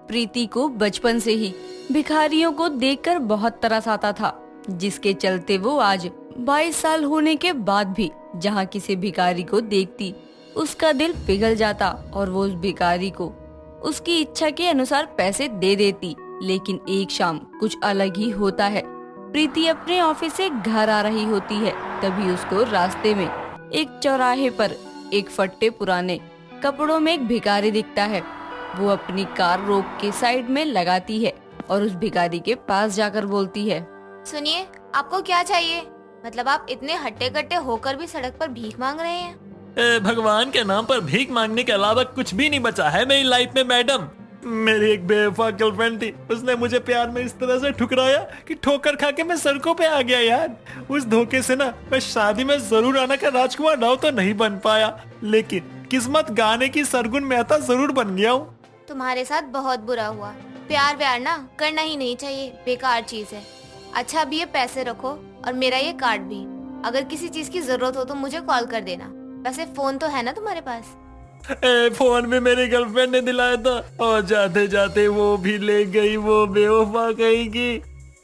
प्रीति को बचपन से ही भिखारियों को देखकर बहुत तरस आता था, जिसके चलते वो आज 22 साल होने के बाद भी जहाँ किसी भिखारी को देखती उसका दिल पिघल जाता और वो उस भिखारी को उसकी इच्छा के अनुसार पैसे दे देती। लेकिन एक शाम कुछ अलग ही होता है। प्रीति अपने ऑफिस से घर आ रही होती है, तभी उसको रास्ते में एक चौराहे पर एक फट्टे पुराने कपड़ों में एक भिखारी दिखता है। वो अपनी कार रोक के साइड में लगाती है और उस भिखारी के पास जाकर बोलती है, सुनिए, आपको क्या चाहिए? मतलब आप इतने हट्टे कट्टे होकर भी सड़क पर भीख मांग रहे हैं? भगवान के नाम पर भीख मांगने के अलावा कुछ भी नहीं बचा है मेरी लाइफ में मैडम। मेरी एक बेवफा गर्लफ्रेंड थी, उसने मुझे प्यार में इस तरह से ठुकराया कि ठोकर खा के मैं सड़कों पे आ गया यार। उस धोखे से ना मैं शादी में जरूर आना का राजकुमार राव तो नहीं बन पाया, लेकिन किस्मत गाने की सरगुन मेहता जरूर बन गया हूँ। तुम्हारे साथ बहुत बुरा हुआ। प्यार व्यार ना करना ही नहीं चाहिए, बेकार चीज है। अच्छा, अभी ये पैसे रखो और मेरा ये कार्ड भी। अगर किसी चीज की जरूरत हो तो मुझे कॉल कर देना। वैसे फोन तो है ना तुम्हारे पास? फोन भी मेरी गर्लफ्रेंड ने दिलाया था और जाते जाते वो भी ले गई, वो बेवफा कहेगी।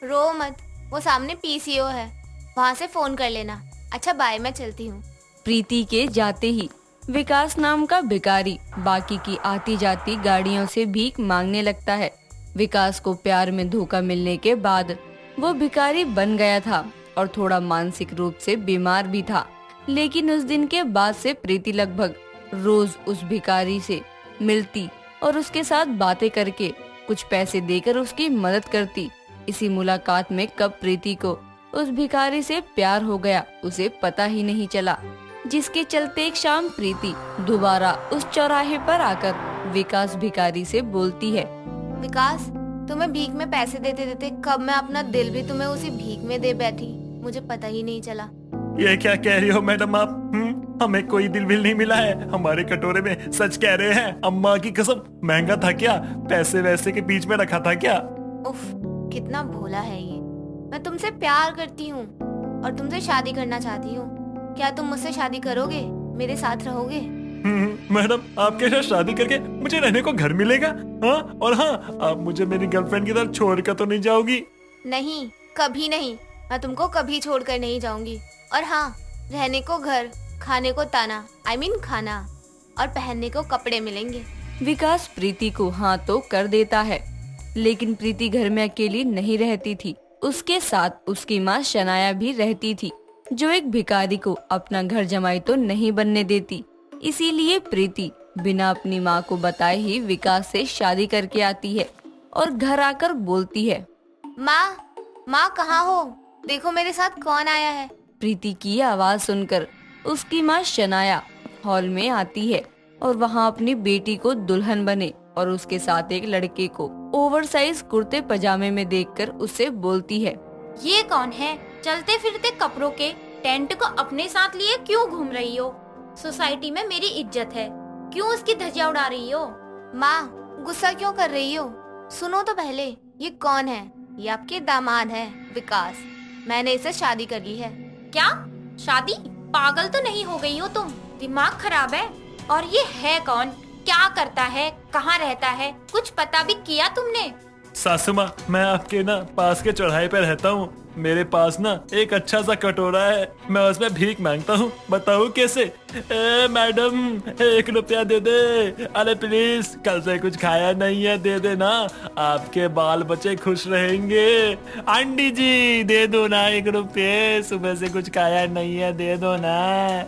रो मत, वो सामने पीसीओ है, वहाँ से फोन कर लेना। अच्छा बाय, मैं चलती हूँ। प्रीति के जाते ही विकास नाम का भिखारी बाकी की आती जाती गाड़ियों से भीख मांगने लगता है। विकास को प्यार में धोखा मिलने के बाद वो भिखारी बन गया था और थोड़ा मानसिक रूप से बीमार भी था। लेकिन उस दिन के बाद से प्रीति लगभग रोज उस भिखारी से मिलती और उसके साथ बातें करके कुछ पैसे देकर उसकी मदद करती। इसी मुलाकात में कब प्रीति को उस भिखारी से प्यार हो गया उसे पता ही नहीं चला, जिसके चलते एक शाम प्रीति दोबारा उस चौराहे पर आकर विकास भिखारी से बोलती है, विकास, तुम्हें भीख में पैसे देते देते कब मैं अपना दिल भी तुम्हें उसी भीख में दे बैठी, मुझे पता ही नहीं चला। ये क्या कह रही हो मैडम आप? हमें कोई दिल विल नहीं मिला है, हमारे कटोरे में सच कह रहे हैं। अम्मा की कसम, महंगा था क्या? पैसे वैसे के बीच में रखा था क्या? उफ, कितना भोला है ये। मैं तुमसे प्यार करती हूँ और तुमसे शादी करना चाहती हूँ। क्या तुम मुझसे शादी करोगे? मेरे साथ रहोगे? मैडम, आपके साथ शादी करके मुझे रहने को घर मिलेगा? हाँ, और हाँ, आप मुझे मेरी गर्लफ्रेंड की तरफ छोड़ कर तो नहीं जाओगी? नहीं, कभी नहीं। मैं तुमको कभी छोड़ कर नहीं जाऊंगी। और हाँ, रहने को घर, खाने को ताना, खाना, और पहनने को कपड़े मिलेंगे। विकास प्रीति को हाँ तो कर देता है, लेकिन प्रीति घर में अकेली नहीं रहती थी। उसके साथ उसकी माँ शनाया भी रहती थी, जो एक भिखारी को अपना घर जमाई तो नहीं बनने देती। इसीलिए प्रीति बिना अपनी माँ को बताए ही विकास से शादी करके आती है और घर आकर बोलती है, माँ कहाँ हो? देखो मेरे साथ कौन आया है। प्रीति की आवाज सुनकर उसकी माँ शनाया हॉल में आती है और वहाँ अपनी बेटी को दुल्हन बने और उसके साथ एक लड़के को ओवरसाइज कुर्ते पजामे में देखकर उससे बोलती है, ये कौन है? चलते फिरते कपड़ों के टेंट को अपने साथ लिए क्यों घूम रही हो? सोसाइटी में मेरी इज्जत है, क्यों उसकी धज्जियां उड़ा रही हो? माँ, गुस्सा क्यों कर रही हो? सुनो तो पहले, ये कौन है? ये आपके दामाद है, विकास। मैंने इसे शादी कर ली है। क्या शादी? पागल तो नहीं हो गई हो तुम? दिमाग खराब है? और ये है कौन? क्या करता है? कहाँ रहता है? कुछ पता भी किया तुमने? सासू माँ, मैं आपके ना पास के चौराहे पे रहता हूँ। मेरे पास ना एक अच्छा सा कटोरा है, मैं उसमें भीख मांगता हूँ। बताओ कैसे? मैडम, 1 रुपया दे दे। अरे प्लीज, कल से कुछ खाया नहीं है, दे दे ना, आपके बाल बच्चे खुश रहेंगे। आंटी जी, दे दो ना 1 रुपये, सुबह से कुछ खाया नहीं है, दे दो ना।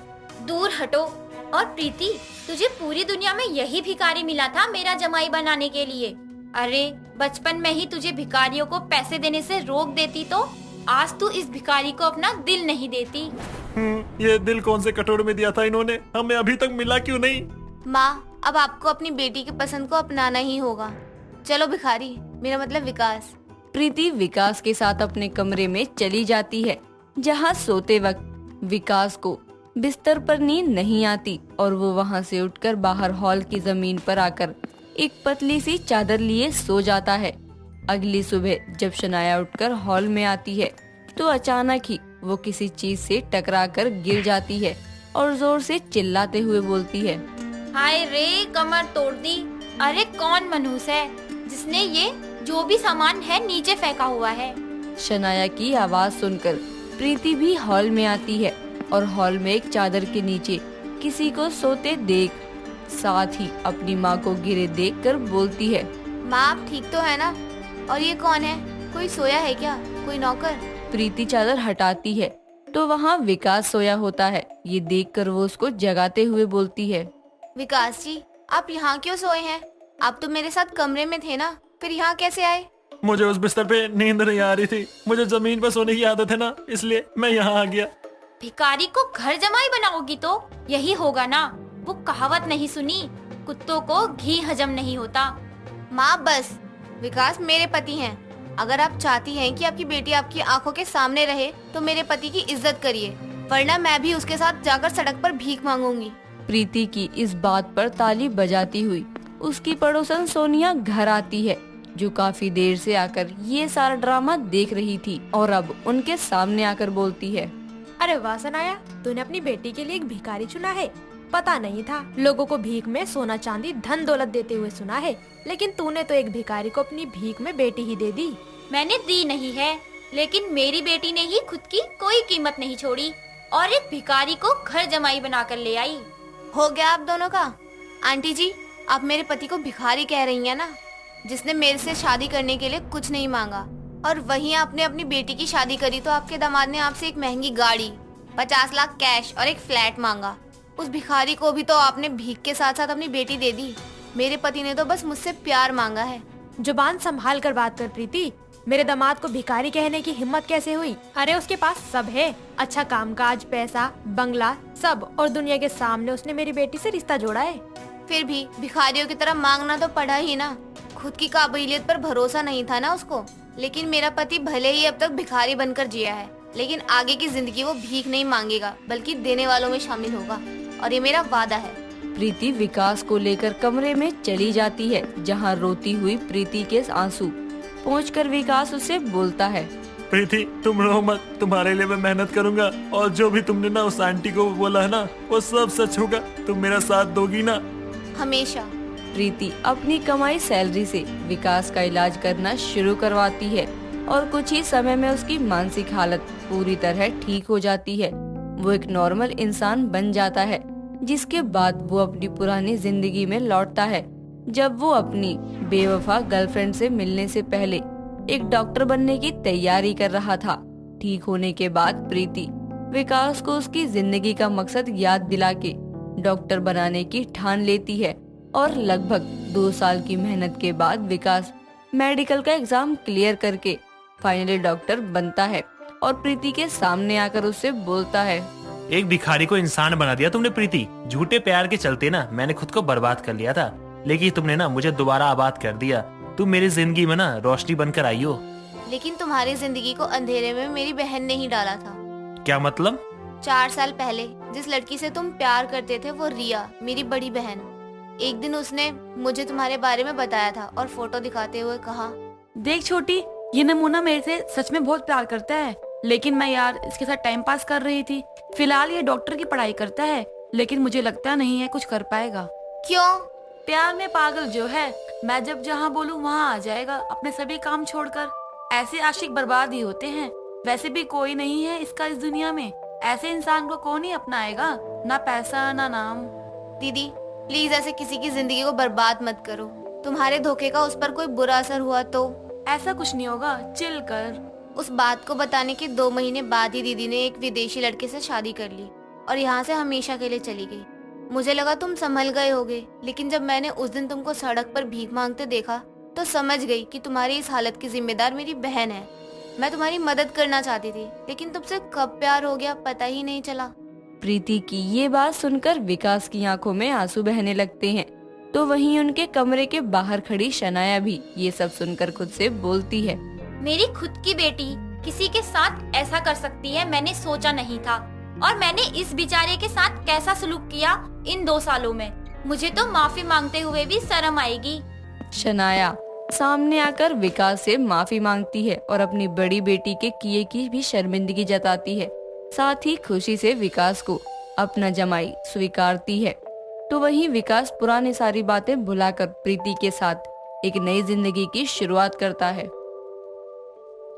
दूर हटो। और प्रीति, तुझे पूरी दुनिया में यही भिखारी मिला था मेरा जमाई बनाने के लिए? अरे बचपन में ही तुझे भिखारियों को पैसे देने से रोक देती तो आज तू इस भिखारी को अपना दिल नहीं देती। ये दिल कौन से कटोरे में दिया था इन्होंने? हमें अभी तक मिला क्यों नहीं? माँ, अब आपको अपनी बेटी की पसंद को अपनाना ही होगा। चलो भिखारी, मेरा मतलब विकास। प्रीति विकास के साथ अपने कमरे में चली जाती है, जहाँ सोते वक्त विकास को बिस्तर पर नींद नहीं आती और वो वहाँ से उठकर बाहर हॉल की जमीन पर आकर एक पतली सी चादर लिए सो जाता है। अगली सुबह जब शनाया उठकर हॉल में आती है तो अचानक ही वो किसी चीज से टकराकर गिर जाती है और जोर से चिल्लाते हुए बोलती है, हाय रे, कमर तोड़ दी। अरे कौन मनहूस है? जिसने ये जो भी सामान है नीचे फेंका हुआ है। शनाया की आवाज सुनकर प्रीति भी हॉल में आती है और हॉल में एक चादर के नीचे किसी को सोते देख साथ ही अपनी माँ को गिरे देखकर बोलती है, माँ आप ठीक तो है ना? और ये कौन है? कोई सोया है क्या? कोई नौकर? प्रीति चादर हटाती है तो वहाँ विकास सोया होता है। ये देखकर वो उसको जगाते हुए बोलती है, विकास जी, आप यहाँ क्यों सोए हैं? आप तो मेरे साथ कमरे में थे ना, फिर यहाँ कैसे आए? मुझे उस बिस्तर पे नींद नहीं आ रही थी। मुझे जमीन पर सोने की आदत है ना, इसलिए मैं यहाँ आ गया। भिखारी को घर जमाई बनाओगी तो यही होगा ना। वो कहावत नहीं सुनी, कुत्तों को घी हजम नहीं होता। माँ बस, विकास मेरे पति हैं। अगर आप चाहती हैं कि आपकी बेटी आपकी आंखों के सामने रहे तो मेरे पति की इज्जत करिए, वरना मैं भी उसके साथ जाकर सड़क पर भीख मांगूंगी। प्रीति की इस बात पर ताली बजाती हुई उसकी पड़ोसन सोनिया घर आती है, जो काफी देर से आकर ये सारा ड्रामा देख रही थी और अब उनके सामने आकर बोलती है, अरे वाह सनाया, तूने अपनी बेटी के लिए एक भिखारी चुना है। पता नहीं था, लोगों को भीख में सोना चांदी धन दौलत देते हुए सुना है, लेकिन तूने तो एक भिखारी को अपनी भीख में बेटी ही दे दी। मैंने दी नहीं है, लेकिन मेरी बेटी ने ही खुद की कोई कीमत नहीं छोड़ी और एक भिखारी को घर जमाई बनाकर ले आई। हो गया आप दोनों का? आंटी जी, आप मेरे पति को भिखारी कह रही हैं ना, जिसने मेरे से शादी करने के लिए कुछ नहीं मांगा, और वहीं आपने अपनी बेटी की शादी करी तो आपके दामाद ने आपसे एक महंगी गाड़ी, 50 लाख कैश और एक फ्लैट मांगा। उस भिखारी को भी तो आपने भीख के साथ साथ अपनी बेटी दे दी। मेरे पति ने तो बस मुझसे प्यार मांगा है। जुबान संभाल कर बात कर प्रीति। मेरे दामाद को भिखारी कहने की हिम्मत कैसे हुई? अरे उसके पास सब है, अच्छा कामकाज, पैसा, बंगला, सब, और दुनिया के सामने उसने मेरी बेटी से रिश्ता जोड़ा है। फिर भी भिखारियों की तरह मांगना तो पड़ा ही ना। खुद की काबिलियत पर भरोसा नहीं था ना उसको। लेकिन मेरा पति भले ही अब तक भिखारी बनकर जिया है, लेकिन आगे की जिंदगी वो भीख नहीं मांगेगा, बल्कि देने वालों में शामिल होगा, और ये मेरा वादा है। प्रीति विकास को लेकर कमरे में चली जाती है, जहाँ रोती हुई प्रीति के आंसू पहुंचकर विकास उसे बोलता है, प्रीति तुम रो मत, तुम्हारे लिए मैं मेहनत करूंगा, और जो भी तुमने ना उस आंटी को बोला है ना, वो सब सच होगा। तुम मेरा साथ दोगी ना? हमेशा। प्रीति अपनी कमाई सैलरी से विकास का इलाज करना शुरू करवाती है और कुछ ही समय में उसकी मानसिक हालत पूरी तरह ठीक हो जाती है। वो एक नॉर्मल इंसान बन जाता है, जिसके बाद वो अपनी पुरानी जिंदगी में लौटता है, जब वो अपनी बेवफा गर्लफ्रेंड से मिलने से पहले एक डॉक्टर बनने की तैयारी कर रहा था। ठीक होने के बाद प्रीति विकास को उसकी जिंदगी का मकसद याद दिला के डॉक्टर बनाने की ठान लेती है और लगभग 2 साल की मेहनत के बाद विकास मेडिकल का एग्जाम क्लियर करके फाइनली डॉक्टर बनता है और प्रीति के सामने आकर उससे बोलता है, एक भिखारी को इंसान बना दिया तुमने प्रीति। झूठे प्यार के चलते ना मैंने खुद को बर्बाद कर लिया था, लेकिन तुमने ना मुझे दोबारा आबाद कर दिया। तुम मेरी जिंदगी में ना रोशनी बनकर आई हो। लेकिन तुम्हारी जिंदगी को अंधेरे में मेरी बहन ने ही डाला था। क्या मतलब? 4 साल पहले जिस लड़की से तुम प्यार करते थे, वो रिया, मेरी बड़ी बहन। एक दिन उसने मुझे तुम्हारे बारे में बताया था और फोटो दिखाते हुए कहा, देख छोटी, ये नमूना मेरे से सच में बहुत प्यार करता है, लेकिन मैं यार इसके साथ टाइम पास कर रही थी। फिलहाल ये डॉक्टर की पढ़ाई करता है, लेकिन मुझे लगता नहीं है कुछ कर पाएगा। क्यों? प्यार में पागल जो है, मैं जब जहाँ बोलूँ वहाँ आ जाएगा, अपने सभी काम छोड़कर। ऐसे आशिक बर्बाद ही होते हैं। वैसे भी कोई नहीं है इसका इस दुनिया में। ऐसे इंसान को कौन ही अपनाएगा? ना पैसा ना नाम। दीदी प्लीज ऐसे किसी की जिंदगी को बर्बाद मत करो। तुम्हारे धोखे का उस पर कोई बुरा असर हुआ तो? ऐसा कुछ नहीं होगा, चिल कर। उस बात को बताने के 2 महीने बाद ही दीदी ने एक विदेशी लड़के से शादी कर ली और यहाँ से हमेशा के लिए चली गई। मुझे लगा तुम संभल गए होगे, लेकिन जब मैंने उस दिन तुमको सड़क पर भीख मांगते देखा तो समझ गई कि तुम्हारी इस हालत की जिम्मेदार मेरी बहन है। मैं तुम्हारी मदद करना चाहती थी, लेकिन तुमसे कब प्यार हो गया पता ही नहीं चला। प्रीति की ये बात सुनकर विकास की आंखों में आंसू बहने लगते हैं। तो वहीं उनके कमरे के बाहर खड़ी शनाया भी ये सब सुनकर खुद से बोलती है, मेरी खुद की बेटी किसी के साथ ऐसा कर सकती है, मैंने सोचा नहीं था। और मैंने इस बेचारे के साथ कैसा सलूक किया इन 2 सालों में, मुझे तो माफी मांगते हुए भी शर्म आएगी। शनाया सामने आकर विकास से माफी मांगती है और अपनी बड़ी बेटी के किए की भी शर्मिंदगी जताती है। साथ ही खुशी से विकास को अपना जमाई स्वीकारती है। तो वहीं विकास पुरानी सारी बातें भुलाकर प्रीति के साथ एक नई जिंदगी की शुरुआत करता है।